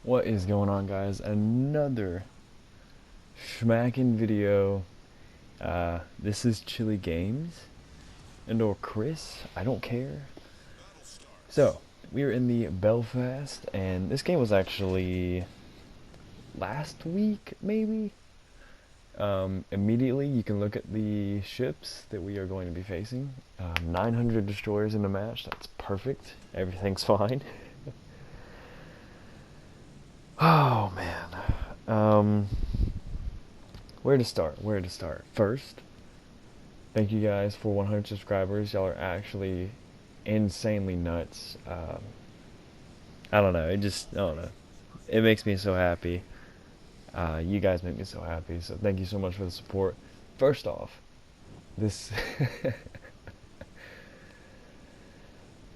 What is going on, guys? Another schmacking video. This is Chili Games and or Chris. I don't care. So we are in the Belfast, and this game was actually last week, maybe. Immediately, you can look at the ships that we are going to be facing. 900 destroyers in the match. That's perfect. Everything's fine. Oh man. Where to start? Where to start? First, thank you guys for 100 subscribers. Y'all are actually insanely nuts. I don't know. I don't know. It makes me so happy. You guys make me so happy. So thank you so much for the support. First off, this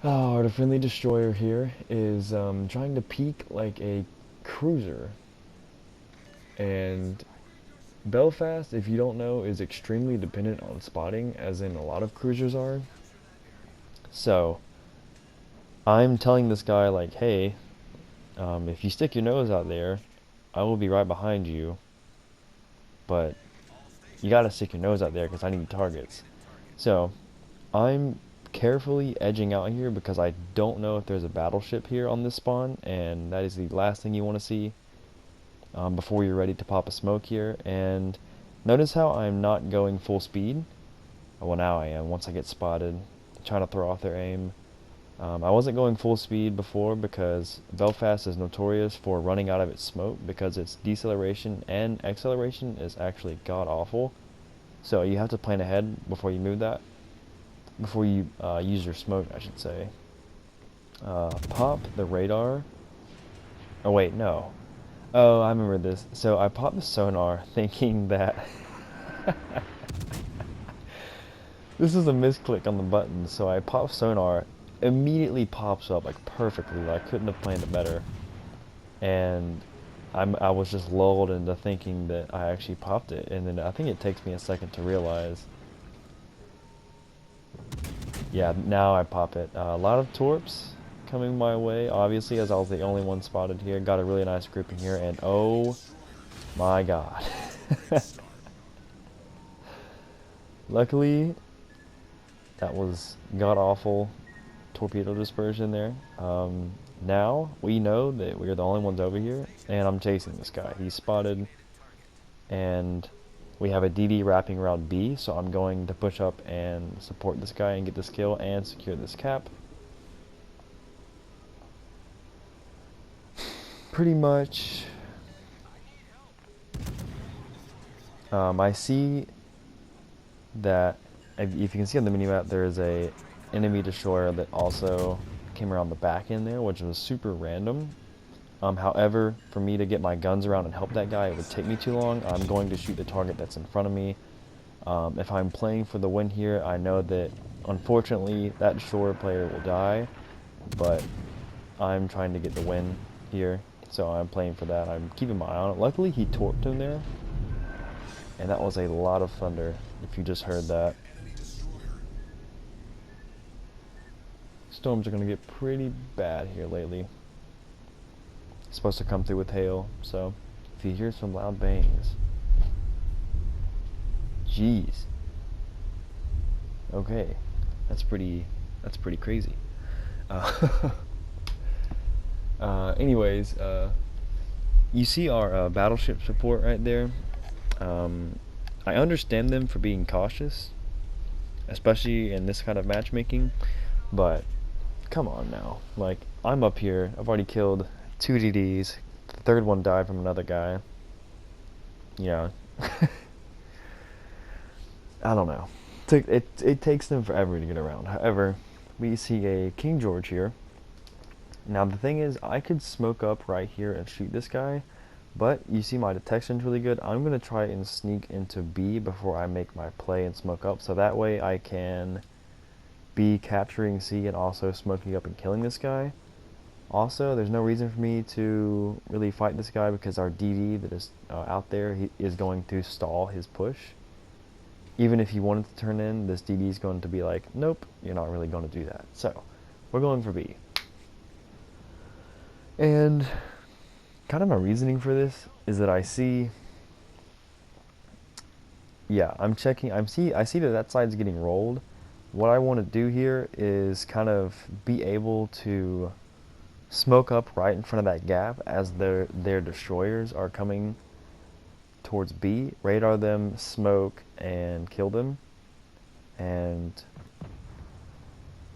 the friendly destroyer here is trying to peek like a cruiser, and Belfast, if you don't know, is extremely dependent on spotting, as in a lot of cruisers are. So, I'm telling this guy, like, hey, if you stick your nose out there, I will be right behind you, but you gotta stick your nose out there because I need targets. So, I'm carefully edging out here because I don't know if there's a battleship here on this spawn, and that is the last thing you want to see before you're ready to pop a smoke here. And notice how I'm not going full speed. Well, now I am once I get spotted, trying to throw off their aim. I wasn't going full speed before because Belfast is notorious for running out of its smoke because its deceleration and acceleration is actually god awful. So you have to plan ahead before you move that, before you use your smoke, I should say. Pop the radar. Oh wait, no. Oh, I remember this. So I popped the sonar thinking that this is a misclick on the button. So I pop sonar, immediately pops up like perfectly. Like I couldn't have planned it better. And I was just lulled into thinking that I actually popped it, and then I think it takes me a second to realize. Yeah, now I pop it. A lot of torps coming my way, obviously, as I was the only one spotted here. Got a really nice group in here, and oh my god. Luckily, that was god-awful torpedo dispersion there. Now, we know that we're the only ones over here, and I'm chasing this guy. He's spotted, and we have a DD wrapping around B, so I'm going to push up and support this guy and get this kill and secure this cap. Pretty much, I see that if you can see on the minimap, there is a enemy destroyer that also came around the back end there, which was super random. However, for me to get my guns around and help that guy, it would take me too long. I'm going to shoot the target that's in front of me. If I'm playing for the win here, I know that unfortunately that destroyer player will die, but I'm trying to get the win here, so I'm playing for that. I'm keeping my eye on it. Luckily, he torped him there, and that was a lot of thunder, if you just heard that. Storms are going to get pretty bad here lately. It's supposed to come through with hail, so if you hear some loud bangs, jeez. Okay, that's pretty crazy. Anyways, you see our battleship support right there. I understand them for being cautious, especially in this kind of matchmaking, but come on now. Like, I'm up here, I've already killed 2 DDs, the third one died from another guy. Yeah. I don't know. It takes them forever to get around. However, we see a King George here. Now the thing is, I could smoke up right here and shoot this guy, but you see my detection's really good. I'm going to try and sneak into B before I make my play and smoke up, so that way I can be capturing C and also smoking up and killing this guy. Also, there's no reason for me to really fight this guy because our DD that is out there, he is going to stall his push. Even if he wanted to turn in, this DD is going to be like, nope, you're not really going to do that. So, we're going for B. And kind of my reasoning for this is that I see, yeah, I'm checking, I see that that side's getting rolled. What I want to do here is kind of be able to smoke up right in front of that gap as their destroyers are coming towards B, radar them, smoke, and kill them. And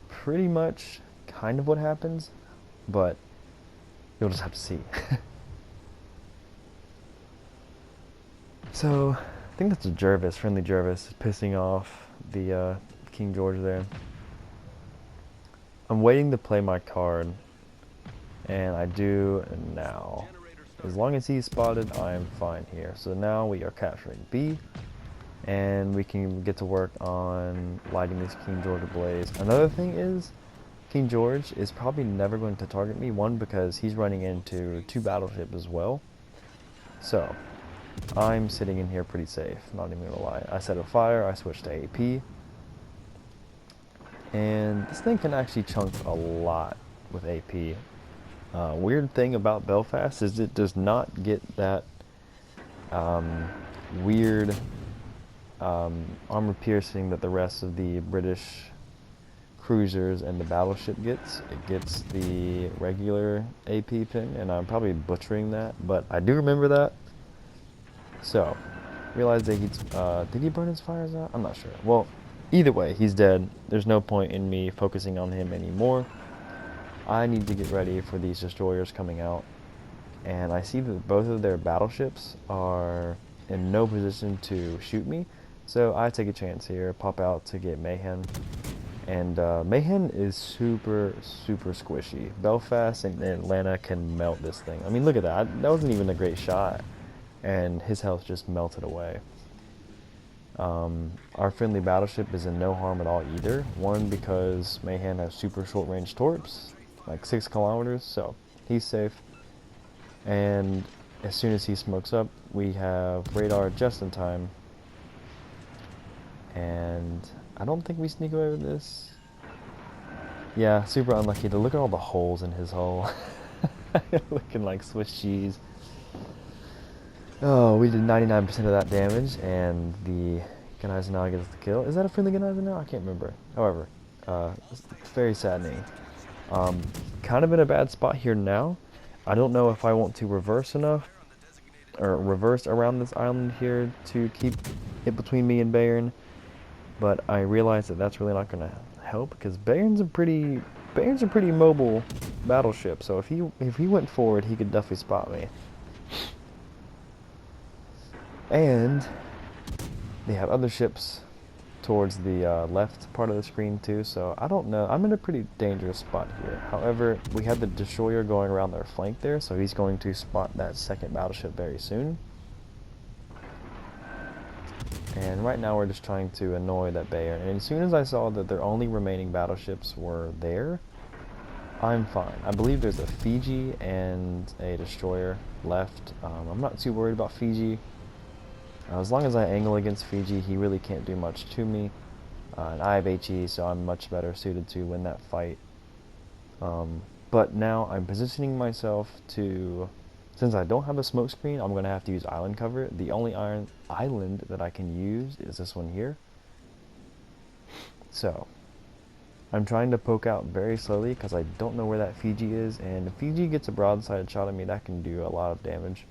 pretty much kind of what happens, but you'll just have to see. So, I think that's a Jervis, friendly Jervis, pissing off the King George there. I'm waiting to play my card, and I do now. As long as he's spotted, I'm fine here. So now we are capturing B, and we can get to work on lighting this King George ablaze. Another thing is, King George is probably never going to target me, one, because he's running into 2 battleships as well. So, I'm sitting in here pretty safe, not even gonna lie. I set a fire, I switched to AP, and this thing can actually chunk a lot with AP. Weird thing about Belfast is it does not get that weird armor piercing that the rest of the British cruisers and the battleship gets. It gets the regular AP ping, and I'm probably butchering that, but I do remember that. So, realize that he's, did he burn his fires out? I'm not sure. Well, either way, he's dead. There's no point in me focusing on him anymore. I need to get ready for these destroyers coming out. And I see that both of their battleships are in no position to shoot me. So I take a chance here, pop out to get Mayhem. And Mayhem is super, super squishy. Belfast and Atlanta can melt this thing. I mean, look at that. That wasn't even a great shot. And his health just melted away. Our friendly battleship is in no harm at all either. One, because Mayhem has super short range torps, like 6 kilometers, so he's safe. And as soon as he smokes up, we have radar just in time. And I don't think we sneak away with this. Yeah, super unlucky. To look at all the holes in his hull. Looking like Swiss cheese. Oh, we did 99% of that damage, and the Gneisenau gets the kill. Is that a friendly Gneisenau? I can't remember. However, it's very saddening. Kind of in a bad spot here now. I don't know if I want to reverse enough, or reverse around this island here to keep it between me and Bayern, but I realize that that's really not going to help, because Bayern's a pretty mobile battleship, so if he went forward, he could definitely spot me. And they have other ships towards the left part of the screen too, so I don't know. I'm in a pretty dangerous spot here. However, we have the destroyer going around their flank there, so he's going to spot that second battleship very soon. And right now we're just trying to annoy that Bayern. And as soon as I saw that their only remaining battleships were there, I'm fine. I believe there's a Fiji and a destroyer left. I'm not too worried about Fiji. As long as I angle against Fiji, he really can't do much to me. And I have HE, so I'm much better suited to win that fight. But now I'm positioning myself to, since I don't have a smoke screen, I'm going to have to use island cover. The only island that I can use is this one here. So, I'm trying to poke out very slowly because I don't know where that Fiji is. And if Fiji gets a broadside shot at me, that can do a lot of damage.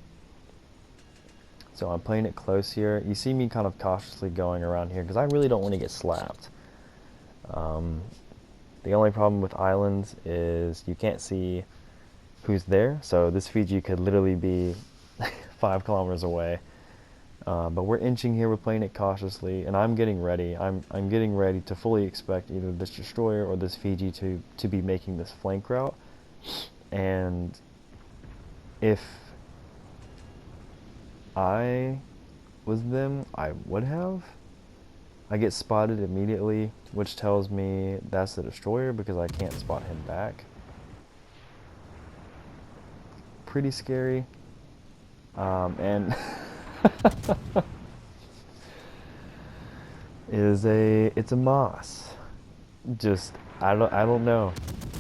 So I'm playing it close here. You see me kind of cautiously going around here because I really don't want to get slapped. The only problem with islands is you can't see who's there. So this Fiji could literally be 5 kilometers away. But we're inching here. We're playing it cautiously, and I'm getting ready. I'm getting ready to fully expect either this destroyer or this Fiji to be making this flank route. And if I was them, I would have. I get spotted immediately, which tells me that's the destroyer because I can't spot him back. Pretty scary. And it's a moss. Just I don't know.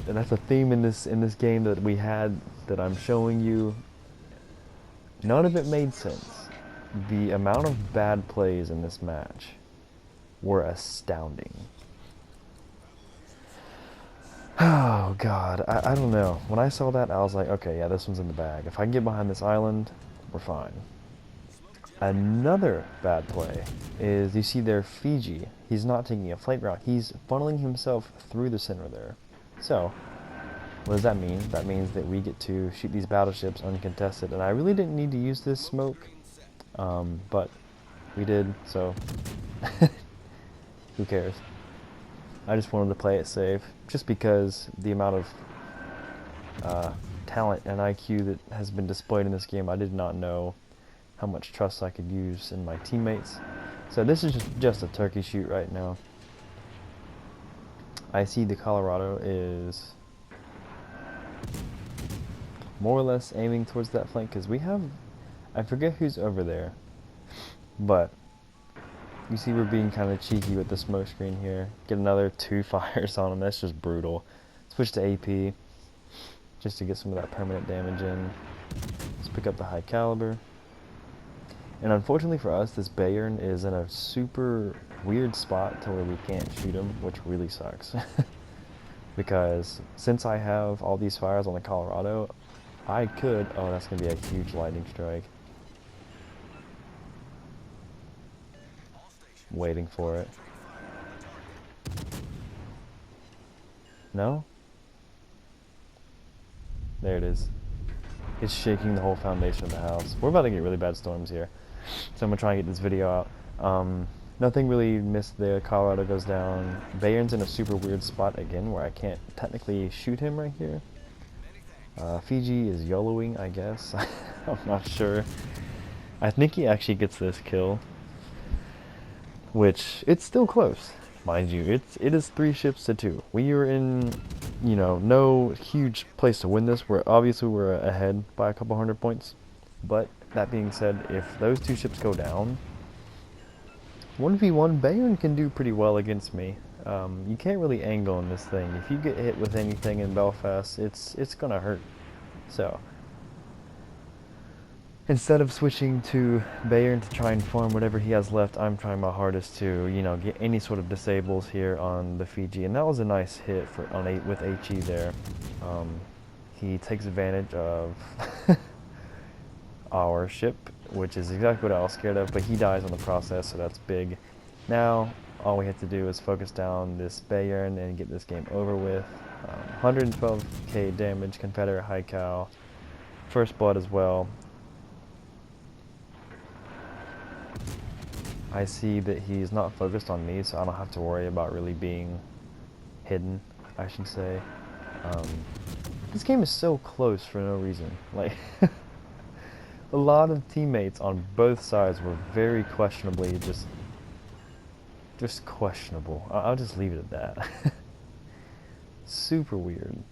And that's a theme in this game that we had that I'm showing you. None of it made sense. The amount of bad plays in this match were astounding. Oh god, I don't know. When I saw that, I was like, okay, yeah, this one's in the bag. If I can get behind this island, we're fine. Another bad play is, you see there Fiji. He's not taking a flank route. He's funneling himself through the center there. So, what does that mean? That means that we get to shoot these battleships uncontested. And I really didn't need to use this smoke, but we did, so who cares? I just wanted to play it safe, just because the amount of talent and IQ that has been displayed in this game, I did not know how much trust I could use in my teammates. So this is just a turkey shoot right now. I see the Colorado is more or less aiming towards that flank, because we have, I forget who's over there, but you see we're being kind of cheeky with the smoke screen here. Get another 2 fires on him. That's just brutal. Switch to AP just to get some of that permanent damage in. Let's pick up the high caliber. And unfortunately for us, this Bayern is in a super weird spot to where we can't shoot him, which really sucks. Because since I have all these fires on the Colorado, I could... Oh, that's going to be a huge lightning strike. Waiting for it. No? There it is. It's shaking the whole foundation of the house. We're about to get really bad storms here, so I'm gonna try and get this video out. Nothing really missed there. Colorado goes down. Bayern's in a super weird spot again where I can't technically shoot him right here. Fiji is YOLOing, I guess. I'm not sure. I think he actually gets this kill, which it's still close, mind you. It is 3 ships to 2. We are in, you know, no huge place to win this. We're ahead by a couple 100 points. But that being said, if those 2 ships go down, 1v1 Bayern can do pretty well against me. You can't really angle in this thing. If you get hit with anything in Belfast, it's gonna hurt. So instead of switching to Bayern to try and farm whatever he has left, I'm trying my hardest to, you know, get any sort of disables here on the Fiji. And that was a nice hit with HE there. He takes advantage of our ship, which is exactly what I was scared of, but he dies in the process, so that's big. Now, all we have to do is focus down this Bayern and get this game over with. 112k damage, Confederate high cal, first blood as well. I see that he's not focused on me, so I don't have to worry about really being hidden, I should say. This game is so close for no reason. Like, a lot of teammates on both sides were very questionably just questionable. I'll just leave it at that. Super weird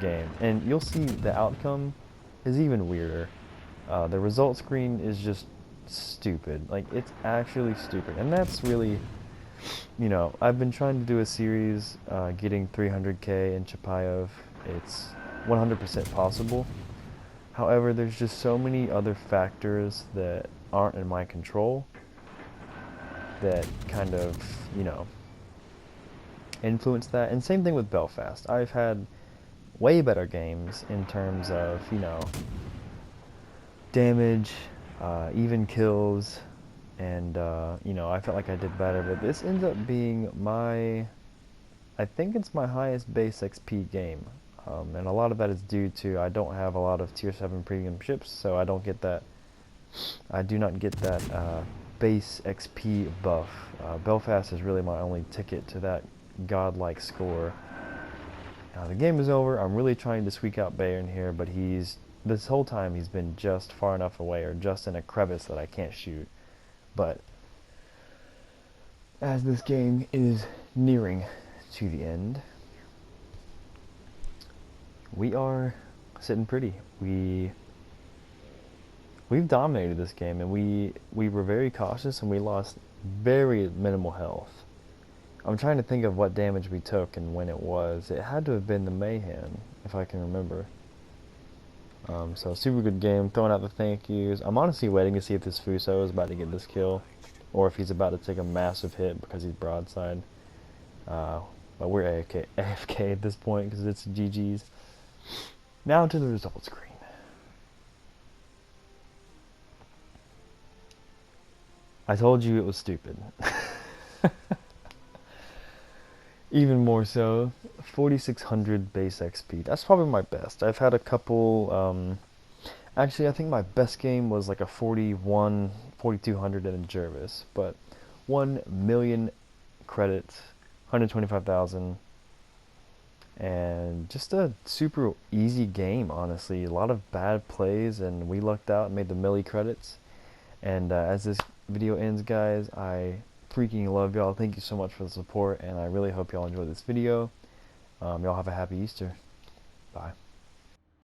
game, and you'll see the outcome is even weirder. The result screen is just stupid. Like, it's actually stupid, and that's really, you know, I've been trying to do a series getting 300k in Chapayev. It's 100% possible. However, there's just so many other factors that aren't in my control that kind of, you know, influence that. And same thing with Belfast. I've had way better games in terms of, you know, damage, even kills, and you know, I felt like I did better, but this ends up being I think it's my highest base XP game, and a lot of that is due to I don't have a lot of tier 7 premium ships, so I do not get that base XP buff. Belfast is really my only ticket to that godlike score. Now the game is over. I'm really trying to squeak out Bayern here, but this whole time he's been just far enough away, or just in a crevice that I can't shoot. But as this game is nearing to the end, we are sitting pretty. We've dominated this game, and we were very cautious, and we lost very minimal health. I'm trying to think of what damage we took and when it was. It had to have been the Mayhem, if I can remember. So super good game. Throwing out the thank yous. I'm honestly waiting to see if this Fuso is about to get this kill, or if he's about to take a massive hit because he's broadside. But we're AFK at this point because it's GG's. Now to the results screen. I told you it was stupid. Even more so, 4600 base XP. That's probably my best. I've had a couple, actually I think my best game was like a 4200 in Jervis, but 1 million credits, 125,000, and just a super easy game, honestly. A lot of bad plays, and we lucked out and made the milli credits. And as this video ends, guys, I freaking love y'all. Thank you so much for the support, and I really hope y'all enjoy this video. Y'all have a happy Easter. Bye.